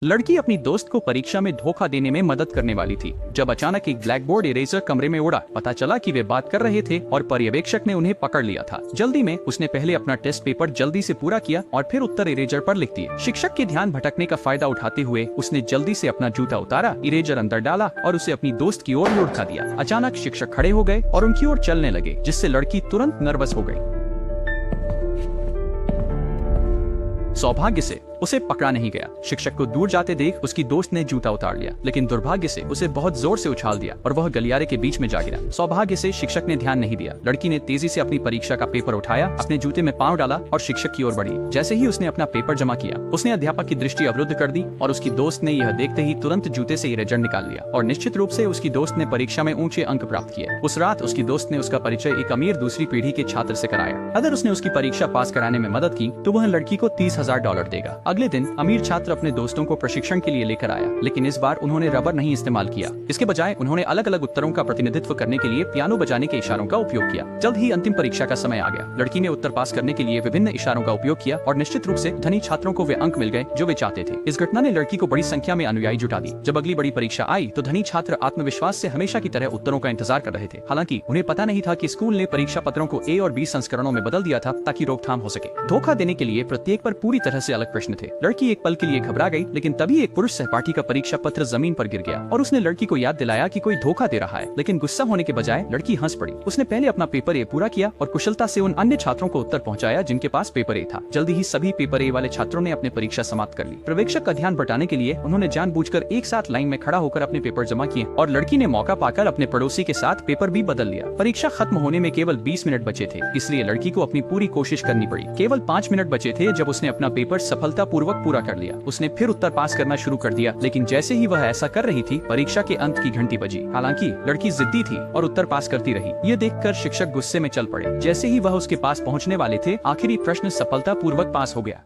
लड़की अपनी दोस्त को परीक्षा में धोखा देने में मदद करने वाली थी जब अचानक एक ब्लैक बोर्ड इरेजर कमरे में उड़ा। पता चला कि वे बात कर रहे थे और पर्यवेक्षक ने उन्हें पकड़ लिया था। जल्दी में उसने पहले अपना टेस्ट पेपर जल्दी से पूरा किया और फिर उत्तर इरेजर पर लिख दिए। शिक्षक के ध्यान भटकने का फायदा उठाते हुए उसने जल्दी से अपना जूता उतारा, इरेजर अंदर डाला और उसे अपनी दोस्त की ओर लुढ़का दिया। अचानक शिक्षक खड़े हो गए और उनकी ओर चलने लगे, जिससे लड़की तुरंत नर्वस हो गई। सौभाग्य से उसे पकड़ा नहीं गया। शिक्षक को दूर जाते देख उसकी दोस्त ने जूता उतार लिया, लेकिन दुर्भाग्य से उसे बहुत जोर से उछाल दिया और वह गलियारे के बीच में जा गिरा। सौभाग्य से शिक्षक ने ध्यान नहीं दिया। लड़की ने तेजी से अपनी परीक्षा का पेपर उठाया, अपने जूते में पांव डाला और शिक्षक की ओर बढ़ी। जैसे ही उसने अपना पेपर जमा किया, उसने अध्यापक की दृष्टि अवरुद्ध कर दी और उसकी दोस्त ने यह देखते ही तुरंत जूते से इरेजर निकाल लिया और निश्चित रूप से उसकी दोस्त ने परीक्षा में ऊंचे अंक प्राप्त किए। उस रात उसकी दोस्त ने उसका परिचय एक अमीर दूसरी पीढ़ी के छात्र से कराया। अगर उसने उसकी परीक्षा पास कराने में मदद की तो वह लड़की को $30,000 देगा। अगले दिन अमीर छात्र अपने दोस्तों को प्रशिक्षण के लिए लेकर आया, लेकिन इस बार उन्होंने रबर नहीं इस्तेमाल किया। इसके बजाय उन्होंने अलग अलग उत्तरों का प्रतिनिधित्व करने के लिए पियानो बजाने के इशारों का उपयोग किया। जल्द ही अंतिम परीक्षा का समय आ गया। लड़की ने उत्तर पास करने के लिए विभिन्न इशारों का उपयोग किया और निश्चित रूप से धनी छात्रों को वे अंक मिल गए जो वे चाहते थे। इस घटना ने लड़की को बड़ी संख्या में अनुयायी जुटा दी। जब अगली बड़ी परीक्षा आई तो धनी छात्र आत्मविश्वास से हमेशा की तरह उत्तरों का इंतजार कर रहे थे। हालांकि उन्हें पता नहीं था कि स्कूल ने परीक्षा पत्रों को A और B संस्करणों में बदल दिया था ताकि रोकथाम हो सके। धोखा देने के लिए प्रत्येक पर पूरी तरह से अलग प्रश्न थे। लड़की एक पल के लिए घबरा गई, लेकिन तभी एक पुरुष सहपाठी का परीक्षा पत्र जमीन पर गिर गया और उसने लड़की को याद दिलाया कि कोई धोखा दे रहा है। लेकिन गुस्सा होने के बजाय लड़की हंस पड़ी। उसने पहले अपना पेपर A पूरा किया और कुशलता से उन अन्य छात्रों को उत्तर पहुंचाया जिनके पास पेपर A था। जल्दी ही सभी पेपर A वाले छात्रों ने अपनी परीक्षा समाप्त कर ली। पर्यवेक्षक का ध्यान बटाने के लिए उन्होंने जानबूझकर एक साथ लाइन में खड़ा होकर अपने पेपर जमा किए और लड़की ने मौका पाकर अपने पड़ोसी के साथ पेपर भी बदल लिया। परीक्षा खत्म होने में केवल 20 मिनट बचे थे, इसलिए लड़की को अपनी पूरी कोशिश करनी पड़ी। केवल 5 मिनट बचे थे जब उसने अपना पेपर सफलतापूर्वक पूरा कर लिया। उसने फिर उत्तर पास करना शुरू कर दिया, लेकिन जैसे ही वह ऐसा कर रही थी, परीक्षा के अंत की घंटी बजी। हालांकि लड़की जिद्दी थी और उत्तर पास करती रही। ये देखकर शिक्षक गुस्से में चल पड़े। जैसे ही वह उसके पास पहुंचने वाले थे, आखिरी प्रश्न सफलतापूर्वक पास हो गया।